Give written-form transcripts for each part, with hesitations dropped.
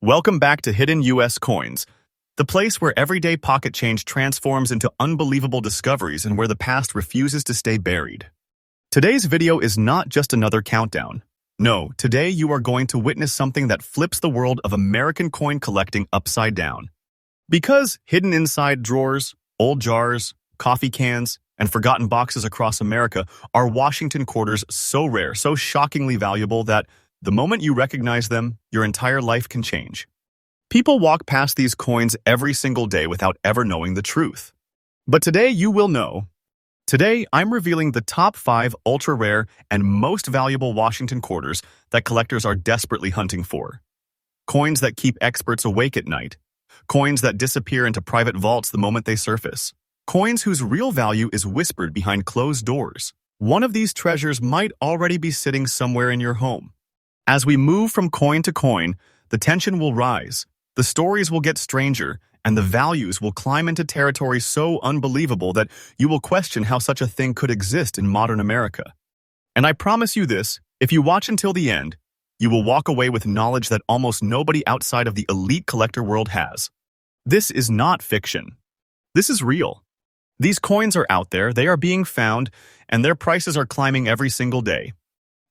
Welcome back to Hidden US Coins, the place where everyday pocket change transforms into unbelievable discoveries and where the past refuses to stay buried. Today's video is not just another countdown. No, today you are going to witness something that flips the world of American coin collecting upside down. Because hidden inside drawers, old jars, coffee cans, and forgotten boxes across America are Washington quarters so rare, so shockingly valuable that the moment you recognize them, your entire life can change. People walk past these coins every single day without ever knowing the truth. But today you will know. Today, I'm revealing the top 5 ultra-rare and most valuable Washington quarters that collectors are desperately hunting for. Coins that keep experts awake at night. Coins that disappear into private vaults the moment they surface. Coins whose real value is whispered behind closed doors. One of these treasures might already be sitting somewhere in your home. As we move from coin to coin, the tension will rise, the stories will get stranger, and the values will climb into territory so unbelievable that you will question how such a thing could exist in modern America. And I promise you this, if you watch until the end, you will walk away with knowledge that almost nobody outside of the elite collector world has. This is not fiction. This is real. These coins are out there, they are being found, and their prices are climbing every single day.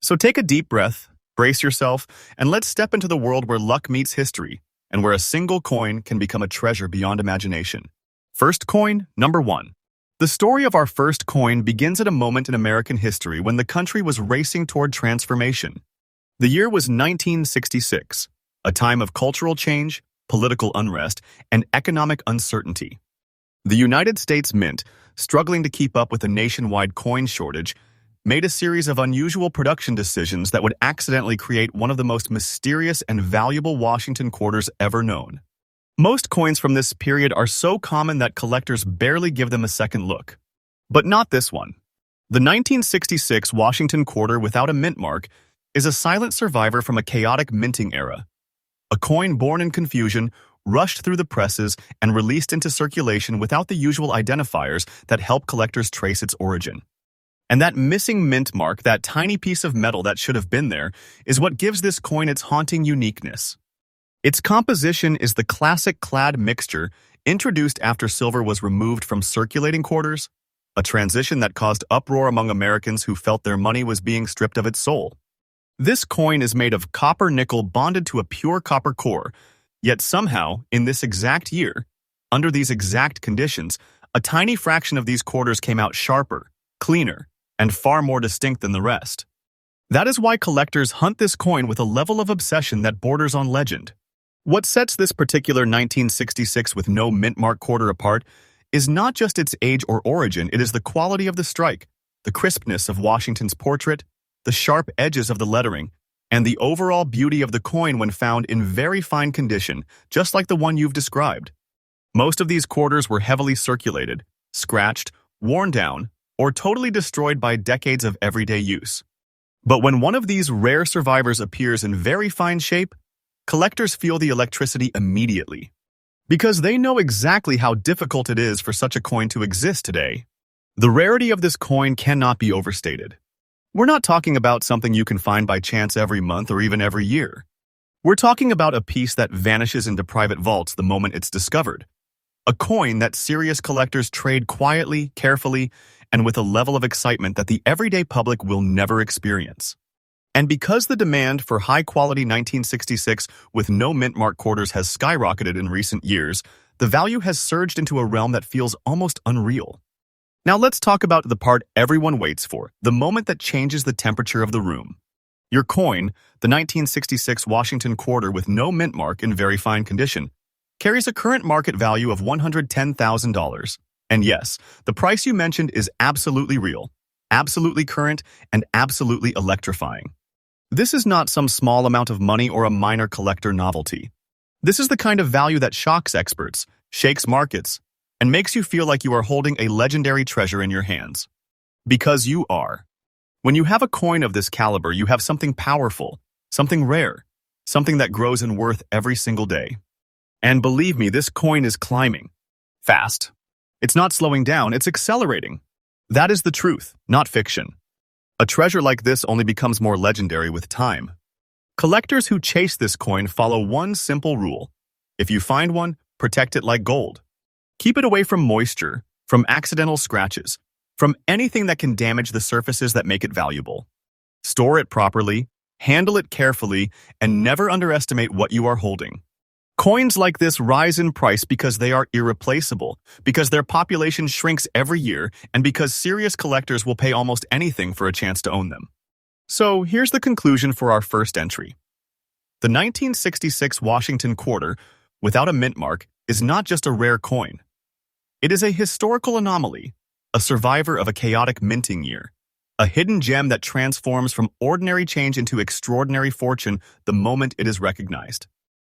So take a deep breath, brace yourself, and let's step into the world where luck meets history, and where a single coin can become a treasure beyond imagination. First coin, number 1. The story of our first coin begins at a moment in American history when the country was racing toward transformation. The year was 1966, a time of cultural change, political unrest, and economic uncertainty. The United States Mint, struggling to keep up with a nationwide coin shortage, made a series of unusual production decisions that would accidentally create one of the most mysterious and valuable Washington quarters ever known. Most coins from this period are so common that collectors barely give them a second look. But not this one. The 1966 Washington quarter without a mint mark is a silent survivor from a chaotic minting era. A coin born in confusion, rushed through the presses, and released into circulation without the usual identifiers that help collectors trace its origin. And that missing mint mark, that tiny piece of metal that should have been there, is what gives this coin its haunting uniqueness. Its composition is the classic clad mixture introduced after silver was removed from circulating quarters, a transition that caused uproar among Americans who felt their money was being stripped of its soul. This coin is made of copper nickel bonded to a pure copper core, yet somehow, in this exact year, under these exact conditions, a tiny fraction of these quarters came out sharper, cleaner, and far more distinct than the rest. That is why collectors hunt this coin with a level of obsession that borders on legend. What sets this particular 1966 with no mint mark quarter apart is not just its age or origin, it is the quality of the strike, the crispness of Washington's portrait, the sharp edges of the lettering, and the overall beauty of the coin when found in very fine condition, just like the one you've described. Most of these quarters were heavily circulated, scratched, worn down, or totally destroyed by decades of everyday use. But when one of these rare survivors appears in very fine shape, collectors feel the electricity immediately. Because they know exactly how difficult it is for such a coin to exist today. The rarity of this coin cannot be overstated. We're not talking about something you can find by chance every month or even every year. We're talking about a piece that vanishes into private vaults the moment it's discovered. A coin that serious collectors trade quietly, carefully, and with a level of excitement that the everyday public will never experience. And because the demand for high-quality 1966 with no mint mark quarters has skyrocketed in recent years, the value has surged into a realm that feels almost unreal. Now let's talk about the part everyone waits for, the moment that changes the temperature of the room. Your coin, the 1966 Washington quarter with no mint mark in very fine condition, carries a current market value of $110,000. And yes, the price you mentioned is absolutely real, absolutely current, and absolutely electrifying. This is not some small amount of money or a minor collector novelty. This is the kind of value that shocks experts, shakes markets, and makes you feel like you are holding a legendary treasure in your hands. Because you are. When you have a coin of this caliber, you have something powerful, something rare, something that grows in worth every single day. And believe me, this coin is climbing. Fast. It's not slowing down, it's accelerating. That is the truth, not fiction. A treasure like this only becomes more legendary with time. Collectors who chase this coin follow one simple rule. If you find one, protect it like gold. Keep it away from moisture, from accidental scratches, from anything that can damage the surfaces that make it valuable. Store it properly, handle it carefully, and never underestimate what you are holding. Coins like this rise in price because they are irreplaceable, because their population shrinks every year, and because serious collectors will pay almost anything for a chance to own them. So here's the conclusion for our first entry. The 1966 Washington quarter, without a mint mark, is not just a rare coin. It is a historical anomaly, a survivor of a chaotic minting year, a hidden gem that transforms from ordinary change into extraordinary fortune the moment it is recognized.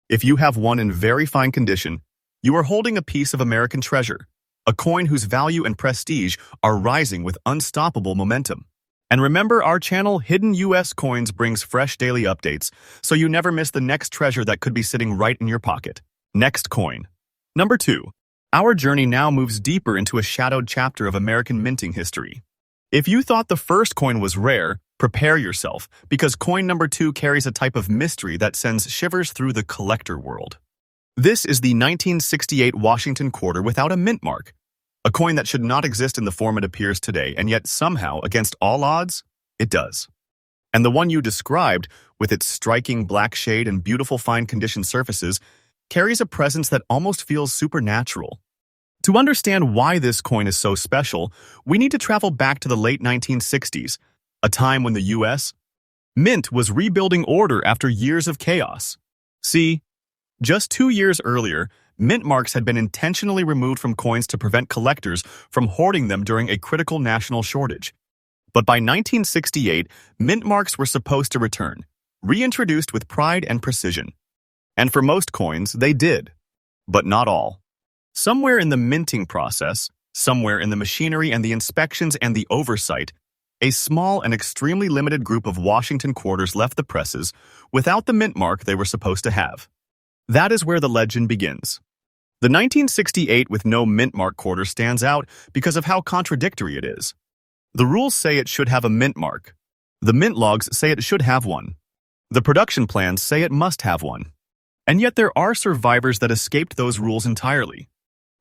If you have one in very fine condition, you are holding a piece of American treasure, a coin whose value and prestige are rising with unstoppable momentum. And remember, our channel Hidden US Coins brings fresh daily updates, so you never miss the next treasure that could be sitting right in your pocket. Next coin. Number 2. Our journey now moves deeper into a shadowed chapter of American minting history. If you thought the first coin was rare, prepare yourself, because coin number 2 carries a type of mystery that sends shivers through the collector world. This is the 1968 Washington quarter without a mint mark, a coin that should not exist in the form it appears today, and yet somehow, against all odds, it does. And the one you described, with its striking black shade and beautiful fine-condition surfaces, carries a presence that almost feels supernatural. To understand why this coin is so special, we need to travel back to the late 1960s, a time when the U.S. Mint was rebuilding order after years of chaos. See, just 2 years earlier, mint marks had been intentionally removed from coins to prevent collectors from hoarding them during a critical national shortage. But by 1968, mint marks were supposed to return, reintroduced with pride and precision. And for most coins, they did. But not all. Somewhere in the minting process, somewhere in the machinery and the inspections and the oversight, a small and extremely limited group of Washington quarters left the presses without the mint mark they were supposed to have. That is where the legend begins. The 1968 with no mint mark quarter stands out because of how contradictory it is. The rules say it should have a mint mark. The mint logs say it should have one. The production plans say it must have one. And yet there are survivors that escaped those rules entirely.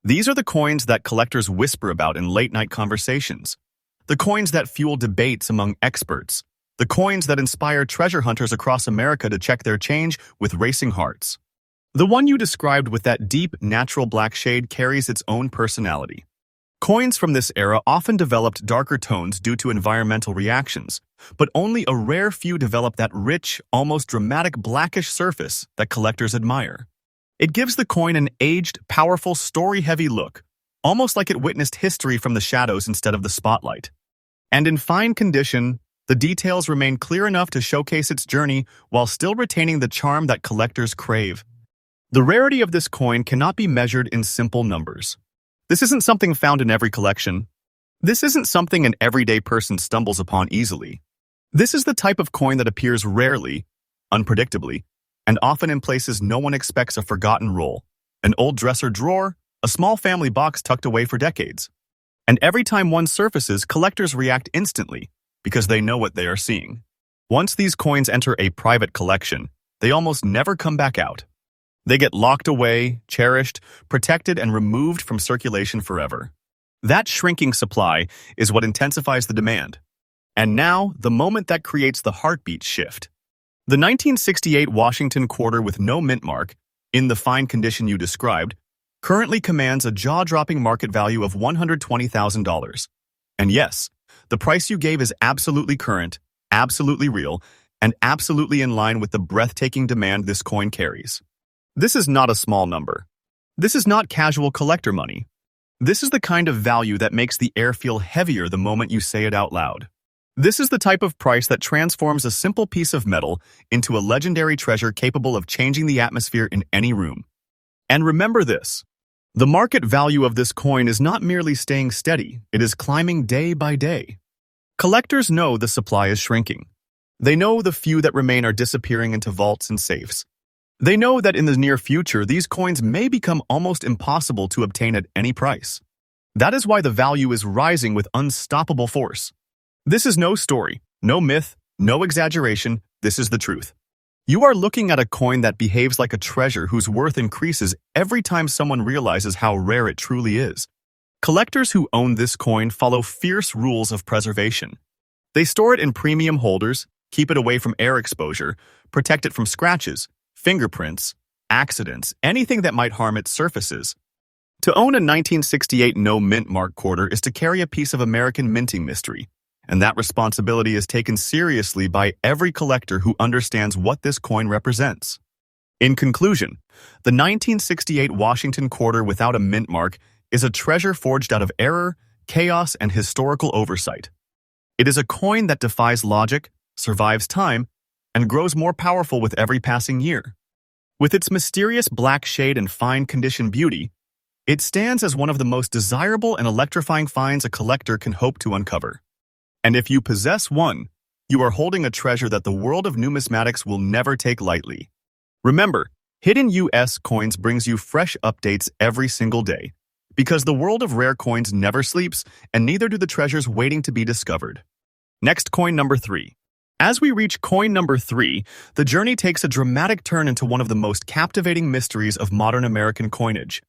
These are the coins that collectors whisper about in late-night conversations. The coins that fuel debates among experts. The coins that inspire treasure hunters across America to check their change with racing hearts. The one you described with that deep, natural black shade carries its own personality. Coins from this era often developed darker tones due to environmental reactions, but only a rare few develop that rich, almost dramatic blackish surface that collectors admire. It gives the coin an aged, powerful, story-heavy look, almost like it witnessed history from the shadows instead of the spotlight. And in fine condition, the details remain clear enough to showcase its journey while still retaining the charm that collectors crave. The rarity of this coin cannot be measured in simple numbers. This isn't something found in every collection. This isn't something an everyday person stumbles upon easily. This is the type of coin that appears rarely, unpredictably, and often in places no one expects: a forgotten roll, an old dresser drawer, a small family box tucked away for decades. And every time one surfaces, collectors react instantly because they know what they are seeing. Once these coins enter a private collection, they almost never come back out. They get locked away, cherished, protected, and removed from circulation forever. That shrinking supply is what intensifies the demand. And now, the moment that creates the heartbeat shift. The 1968 Washington quarter with no mint mark, in the fine condition you described, currently commands a jaw-dropping market value of $120,000. And yes, the price you gave is absolutely current, absolutely real, and absolutely in line with the breathtaking demand this coin carries. This is not a small number. This is not casual collector money. This is the kind of value that makes the air feel heavier the moment you say it out loud. This is the type of price that transforms a simple piece of metal into a legendary treasure capable of changing the atmosphere in any room. And remember this: the market value of this coin is not merely staying steady, it is climbing day by day. Collectors know the supply is shrinking. They know the few that remain are disappearing into vaults and safes. They know that in the near future, these coins may become almost impossible to obtain at any price. That is why the value is rising with unstoppable force. This is no story, no myth, no exaggeration. This is the truth. You are looking at a coin that behaves like a treasure whose worth increases every time someone realizes how rare it truly is. Collectors who own this coin follow fierce rules of preservation. They store it in premium holders, keep it away from air exposure, protect it from scratches, fingerprints, accidents, anything that might harm its surfaces. To own a 1968 no mint mark quarter is to carry a piece of American minting mystery, and that responsibility is taken seriously by every collector who understands what this coin represents. In conclusion, the 1968 Washington quarter without a mint mark is a treasure forged out of error, chaos, and historical oversight. It is a coin that defies logic, survives time, and grows more powerful with every passing year. With its mysterious black shade and fine-condition beauty, it stands as one of the most desirable and electrifying finds a collector can hope to uncover. And if you possess one, you are holding a treasure that the world of numismatics will never take lightly. Remember, Hidden US Coins brings you fresh updates every single day, because the world of rare coins never sleeps, and neither do the treasures waiting to be discovered. Next, coin number 3. As we reach coin number 3, the journey takes a dramatic turn into one of the most captivating mysteries of modern American coinage.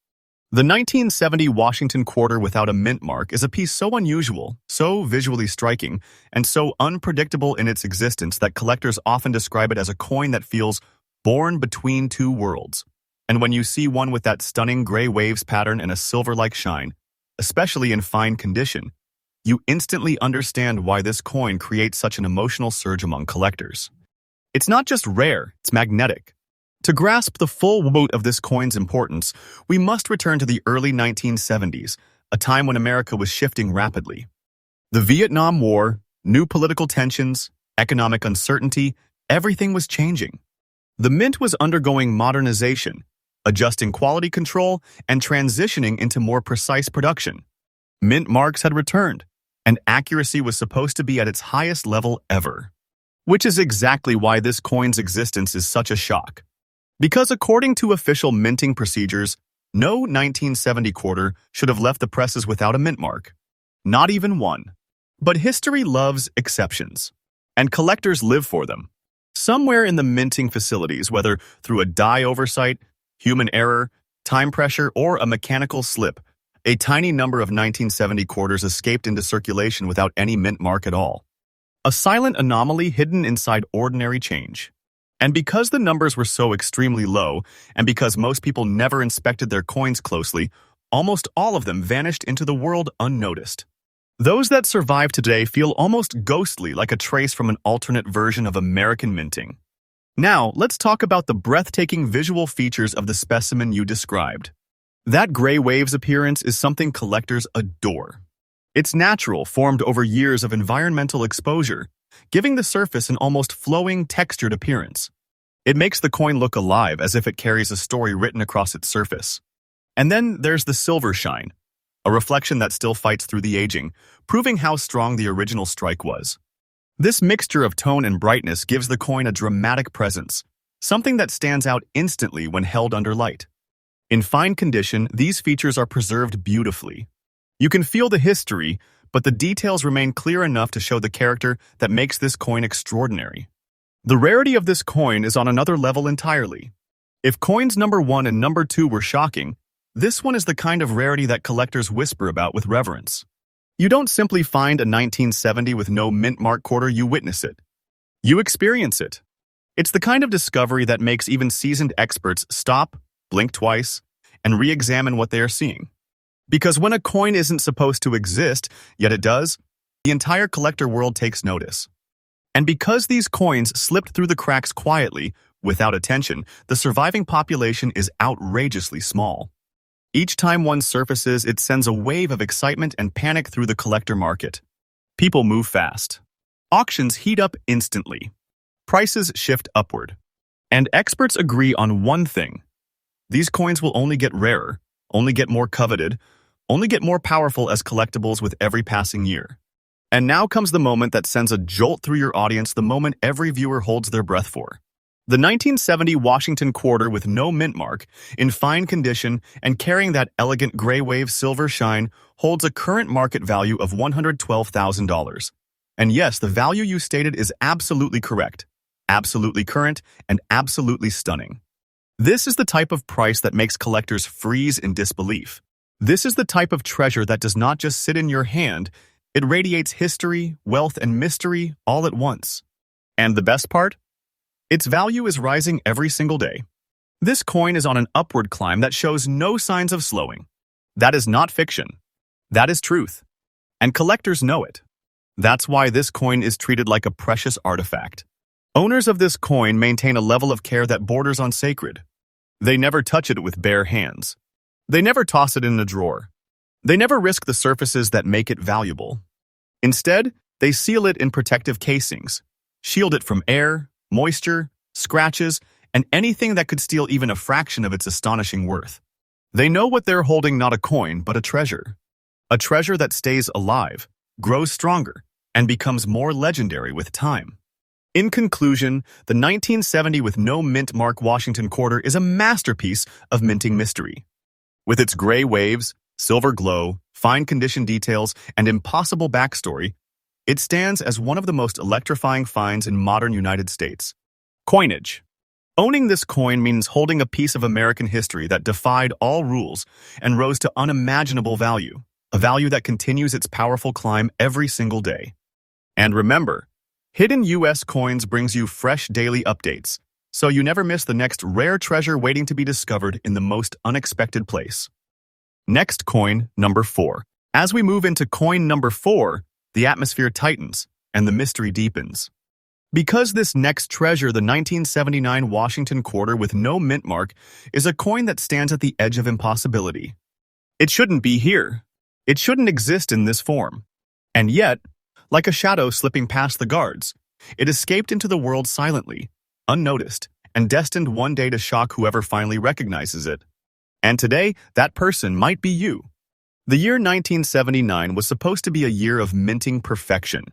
The 1970 Washington quarter without a mint mark is a piece so unusual, so visually striking, and so unpredictable in its existence that collectors often describe it as a coin that feels born between two worlds. And when you see one with that stunning gray waves pattern and a silver-like shine, especially in fine condition, you instantly understand why this coin creates such an emotional surge among collectors. It's not just rare, it's magnetic. To grasp the full weight of this coin's importance, we must return to the early 1970s, a time when America was shifting rapidly. The Vietnam War, new political tensions, economic uncertainty, everything was changing. The mint was undergoing modernization, adjusting quality control, and transitioning into more precise production. Mint marks had returned, and accuracy was supposed to be at its highest level ever. Which is exactly why this coin's existence is such a shock. Because according to official minting procedures, no 1970 quarter should have left the presses without a mint mark. Not even one. But history loves exceptions, and collectors live for them. Somewhere in the minting facilities, whether through a die oversight, human error, time pressure, or a mechanical slip, a tiny number of 1970 quarters escaped into circulation without any mint mark at all. A silent anomaly hidden inside ordinary change. And because the numbers were so extremely low, and because most people never inspected their coins closely, almost all of them vanished into the world unnoticed. Those that survive today feel almost ghostly, like a trace from an alternate version of American minting. Now, let's talk about the breathtaking visual features of the specimen you described. That gray waves appearance is something collectors adore. It's natural, formed over years of environmental exposure, giving the surface an almost flowing, textured appearance. It makes the coin look alive, as if it carries a story written across its surface. And then there's the silver shine, a reflection that still fights through the aging, proving how strong the original strike was. This mixture of tone and brightness gives the coin a dramatic presence, something that stands out instantly when held under light. In fine condition, these features are preserved beautifully. You can feel the history, but the details remain clear enough to show the character that makes this coin extraordinary. The rarity of this coin is on another level entirely. If coins number 1 and number 2 were shocking, this one is the kind of rarity that collectors whisper about with reverence. You don't simply find a 1970 with no mint mark quarter, you witness it. You experience it. It's the kind of discovery that makes even seasoned experts stop, blink twice, and re-examine what they are seeing. Because when a coin isn't supposed to exist, yet it does, the entire collector world takes notice. And because these coins slipped through the cracks quietly, without attention, the surviving population is outrageously small. Each time one surfaces, it sends a wave of excitement and panic through the collector market. People move fast. Auctions heat up instantly. Prices shift upward. And experts agree on one thing. These coins will only get rarer, only get more coveted, only get more powerful as collectibles with every passing year. And now comes the moment that sends a jolt through your audience, the moment every viewer holds their breath for. The 1970 Washington quarter with no mint mark, in fine condition and carrying that elegant gray wave silver shine, holds a current market value of $112,000. And yes, the value you stated is absolutely correct. absolutely current, and absolutely stunning. This is the type of price that makes collectors freeze in disbelief. This is the type of treasure that does not just sit in your hand, it radiates history, wealth, and mystery all at once. And the best part? Its value is rising every single day. This coin is on an upward climb that shows no signs of slowing. That is not fiction. That is truth. And collectors know it. That's why this coin is treated like a precious artifact. Owners of this coin maintain a level of care that borders on sacred. They never touch it with bare hands. They never toss it in a drawer. They never risk the surfaces that make it valuable. Instead, they seal it in protective casings, shield it from air, moisture, scratches, and anything that could steal even a fraction of its astonishing worth. They know what they're holding, not a coin, but a treasure. A treasure that stays alive, grows stronger, and becomes more legendary with time. In conclusion, the 1970 with no mint mark Washington quarter is a masterpiece of minting mystery. With its gray waves, silver glow, fine condition details, and impossible backstory, it stands as one of the most electrifying finds in modern United States. Coinage. Owning this coin means holding a piece of American history that defied all rules and rose to unimaginable value, a value that continues its powerful climb every single day. And remember, Hidden U.S. Coins brings you fresh daily updates, so you never miss the next rare treasure waiting to be discovered in the most unexpected place. Next coin, number 4. As we move into coin number 4, the atmosphere tightens and the mystery deepens. Because this next treasure, the 1979 Washington quarter with no mint mark, is a coin that stands at the edge of impossibility. It shouldn't be here. It shouldn't exist in this form. And yet, like a shadow slipping past the guards, it escaped into the world silently, unnoticed, and destined one day to shock whoever finally recognizes it. And today, that person might be you. The year 1979 was supposed to be a year of minting perfection.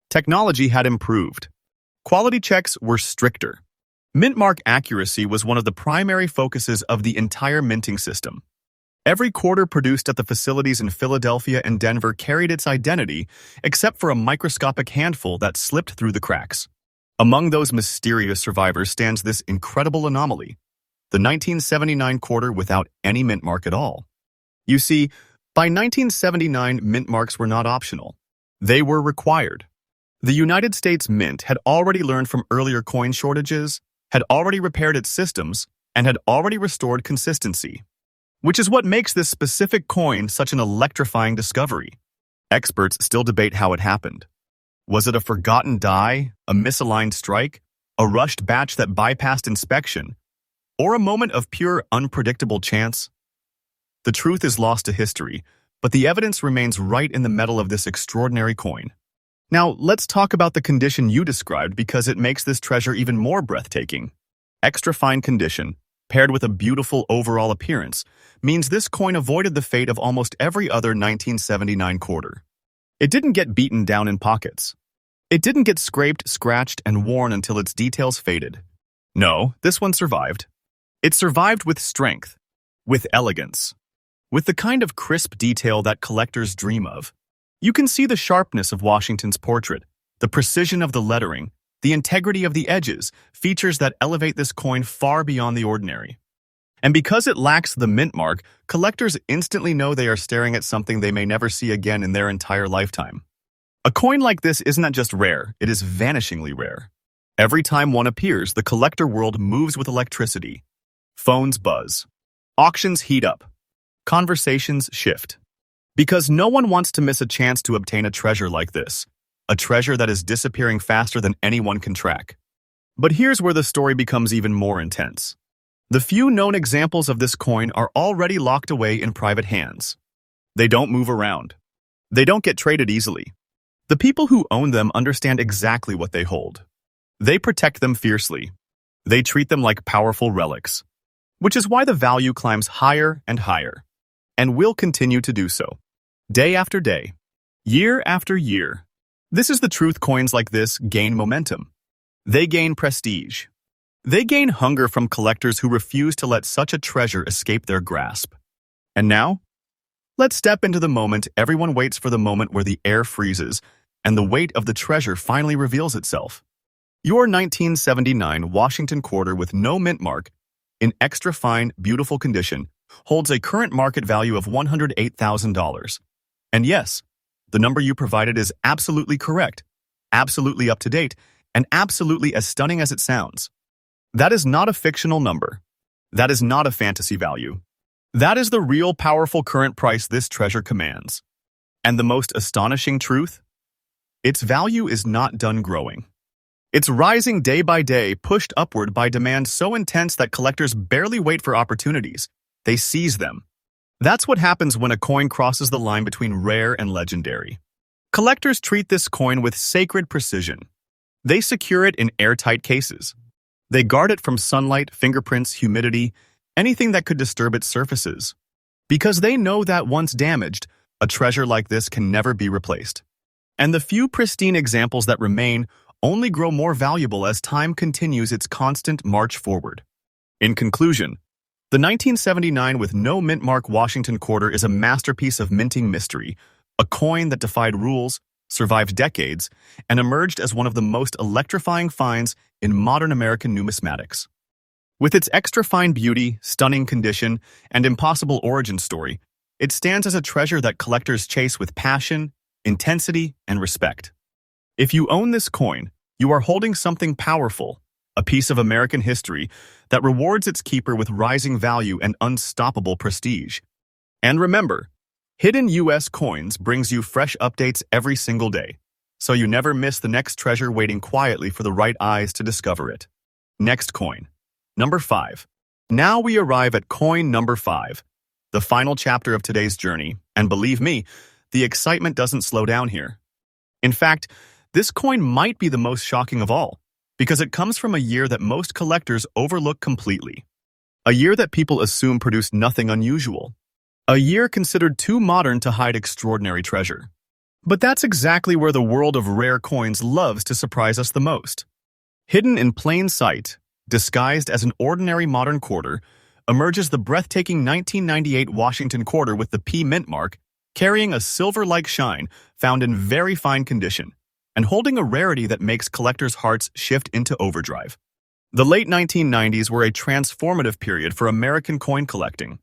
Technology had improved. Quality checks were stricter. Mint mark accuracy was one of the primary focuses of the entire minting system. Every quarter produced at the facilities in Philadelphia and Denver carried its identity, except for a microscopic handful that slipped through the cracks. Among those mysterious survivors stands this incredible anomaly, the 1979 quarter without any mint mark at all. You see, by 1979, mint marks were not optional. They were required. The United States Mint had already learned from earlier coin shortages, had already repaired its systems, and had already restored consistency. Which is what makes this specific coin such an electrifying discovery. Experts still debate how it happened. Was it a forgotten die, a misaligned strike, a rushed batch that bypassed inspection, or a moment of pure unpredictable chance? The truth is lost to history, but the evidence remains right in the metal of this extraordinary coin. Now, let's talk about the condition you described because it makes this treasure even more breathtaking. Extra fine condition, paired with a beautiful overall appearance, means this coin avoided the fate of almost every other 1979 quarter. It didn't get beaten down in pockets. It didn't get scraped, scratched, and worn until its details faded. No, this one survived. It survived with strength, with elegance, with the kind of crisp detail that collectors dream of. You can see the sharpness of Washington's portrait, the precision of the lettering, the integrity of the edges, features that elevate this coin far beyond the ordinary. And because it lacks the mint mark, collectors instantly know they are staring at something they may never see again in their entire lifetime. A coin like this isn't just rare, it is vanishingly rare. Every time one appears, the collector world moves with electricity. Phones buzz. Auctions heat up. Conversations shift. Because no one wants to miss a chance to obtain a treasure like this. A treasure that is disappearing faster than anyone can track. But here's where the story becomes even more intense. The few known examples of this coin are already locked away in private hands. They don't move around. They don't get traded easily. The people who own them understand exactly what they hold. They protect them fiercely. They treat them like powerful relics. Which is why the value climbs higher and higher. And will continue to do so. Day after day. Year after year. This is the truth. Coins like this gain momentum. They gain prestige. They gain hunger from collectors who refuse to let such a treasure escape their grasp. And now, let's step into the moment everyone waits for, the moment where the air freezes and the weight of the treasure finally reveals itself. Your 1979 Washington quarter with no mint mark, in extra fine, beautiful condition, holds a current market value of $108,000. And yes, the number you provided is absolutely correct, absolutely up to date, and absolutely as stunning as it sounds. That is not a fictional number. That is not a fantasy value. That is the real powerful current price this treasure commands. And the most astonishing truth? Its value is not done growing. It's rising day by day, pushed upward by demand so intense that collectors barely wait for opportunities. They seize them. That's what happens when a coin crosses the line between rare and legendary. Collectors treat this coin with sacred precision. They secure it in airtight cases. They guard it from sunlight, fingerprints, humidity, anything that could disturb its surfaces. Because they know that once damaged, a treasure like this can never be replaced. And the few pristine examples that remain only grow more valuable as time continues its constant march forward. In conclusion, the 1979 with no mint mark Washington quarter is a masterpiece of minting mystery, a coin that defied rules, survived decades, and emerged as one of the most electrifying finds in modern American numismatics. With its extra fine beauty, stunning condition, and impossible origin story, it stands as a treasure that collectors chase with passion, intensity, and respect. If you own this coin, you are holding something powerful, a piece of American history that rewards its keeper with rising value and unstoppable prestige. And remember, Hidden U.S. Coins brings you fresh updates every single day, so you never miss the next treasure waiting quietly for the right eyes to discover it. Next coin. Number 5. Now we arrive at coin number 5, the final chapter of today's journey, and believe me, the excitement doesn't slow down here. In fact, this coin might be the most shocking of all, because it comes from a year that most collectors overlook completely. A year that people assume produced nothing unusual. A year considered too modern to hide extraordinary treasure. But that's exactly where the world of rare coins loves to surprise us the most. Hidden in plain sight, disguised as an ordinary modern quarter, emerges the breathtaking 1998 Washington quarter with the P mint mark, carrying a silver-like shine found in very fine condition, and holding a rarity that makes collectors' hearts shift into overdrive. The late 1990s were a transformative period for American coin collecting.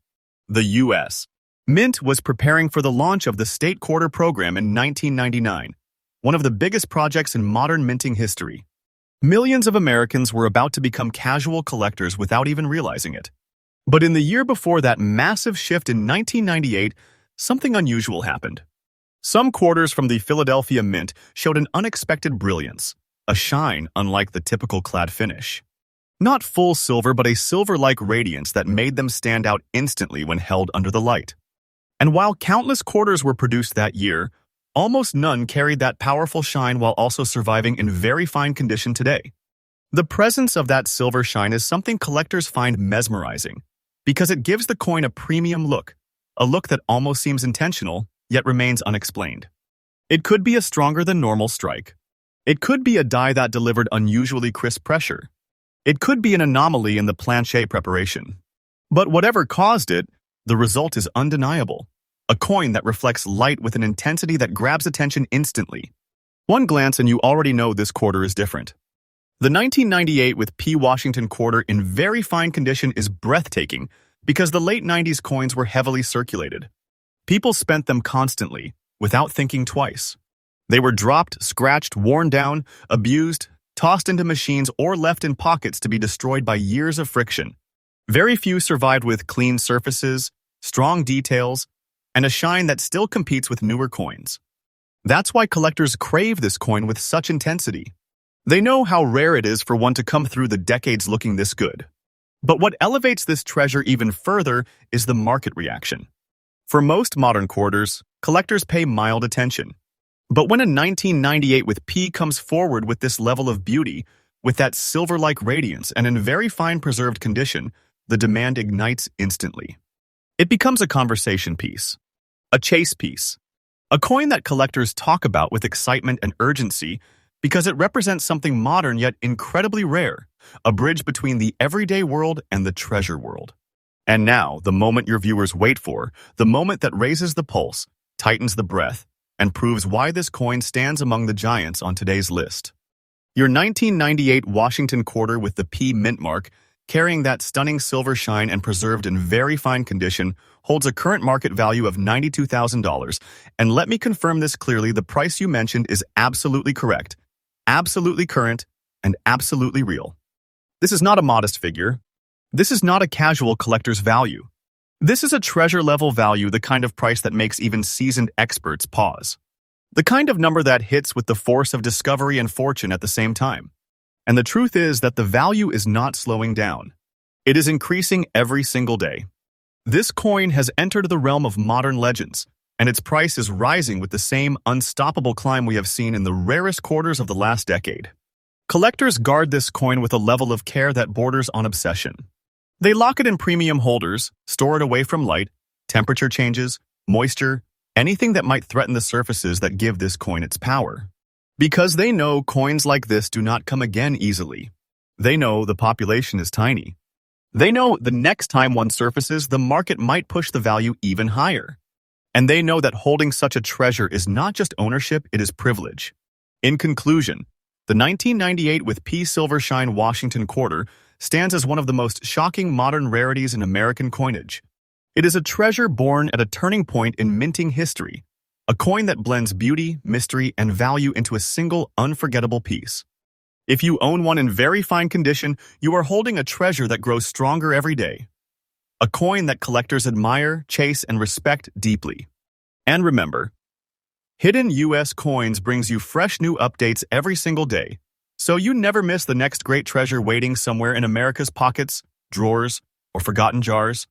The U.S. Mint was preparing for the launch of the State Quarter program in 1999, one of the biggest projects in modern minting history. Millions of Americans were about to become casual collectors without even realizing it. But in the year before that massive shift in 1998, something unusual happened. Some quarters from the Philadelphia Mint showed an unexpected brilliance, a shine unlike the typical clad finish. Not full silver, but a silver-like radiance that made them stand out instantly when held under the light. And while countless quarters were produced that year, almost none carried that powerful shine while also surviving in very fine condition today. The presence of that silver shine is something collectors find mesmerizing, because it gives the coin a premium look, a look that almost seems intentional, yet remains unexplained. It could be a stronger than normal strike. It could be a die that delivered unusually crisp pressure. It could be an anomaly in the planche preparation. But whatever caused it, the result is undeniable. A coin that reflects light with an intensity that grabs attention instantly. One glance and you already know this quarter is different. The 1998 with P Washington quarter in very fine condition is breathtaking because the late 90s coins were heavily circulated. People spent them constantly, without thinking twice. They were dropped, scratched, worn down, abused, tossed into machines, or left in pockets to be destroyed by years of friction. Very few survived with clean surfaces, strong details, and a shine that still competes with newer coins. That's why collectors crave this coin with such intensity. They know how rare it is for one to come through the decades looking this good. But what elevates this treasure even further is the market reaction. For most modern quarters, collectors pay mild attention. But when a 1998 with P comes forward with this level of beauty, with that silver-like radiance and in very fine preserved condition, the demand ignites instantly. It becomes a conversation piece, a chase piece, a coin that collectors talk about with excitement and urgency because it represents something modern yet incredibly rare, a bridge between the everyday world and the treasure world. And now, the moment your viewers wait for, the moment that raises the pulse, tightens the breath, and proves why this coin stands among the giants on today's list. Your 1998 Washington quarter with the P mint mark, carrying that stunning silver shine and preserved in very fine condition, holds a current market value of $92,000. And let me confirm this clearly, the price you mentioned is absolutely correct, absolutely current, and absolutely real. This is not a modest figure. This is not a casual collector's value. This is a treasure-level value, the kind of price that makes even seasoned experts pause. The kind of number that hits with the force of discovery and fortune at the same time. And the truth is that the value is not slowing down. It is increasing every single day. This coin has entered the realm of modern legends, and its price is rising with the same unstoppable climb we have seen in the rarest quarters of the last decade. Collectors guard this coin with a level of care that borders on obsession. They lock it in premium holders, store it away from light, temperature changes, moisture, anything that might threaten the surfaces that give this coin its power. Because they know coins like this do not come again easily. They know the population is tiny. They know the next time one surfaces, the market might push the value even higher. And they know that holding such a treasure is not just ownership, it is privilege. In conclusion, the 1998 with P Silver Shine Washington quarter stands as one of the most shocking modern rarities in American coinage. It is a treasure born at a turning point in minting history, a coin that blends beauty, mystery, and value into a single, unforgettable piece. If you own one in very fine condition, you are holding a treasure that grows stronger every day. A coin that collectors admire, chase, and respect deeply. And remember, Hidden US Coins brings you fresh new updates every single day, so you never miss the next great treasure waiting somewhere in America's pockets, drawers, or forgotten jars.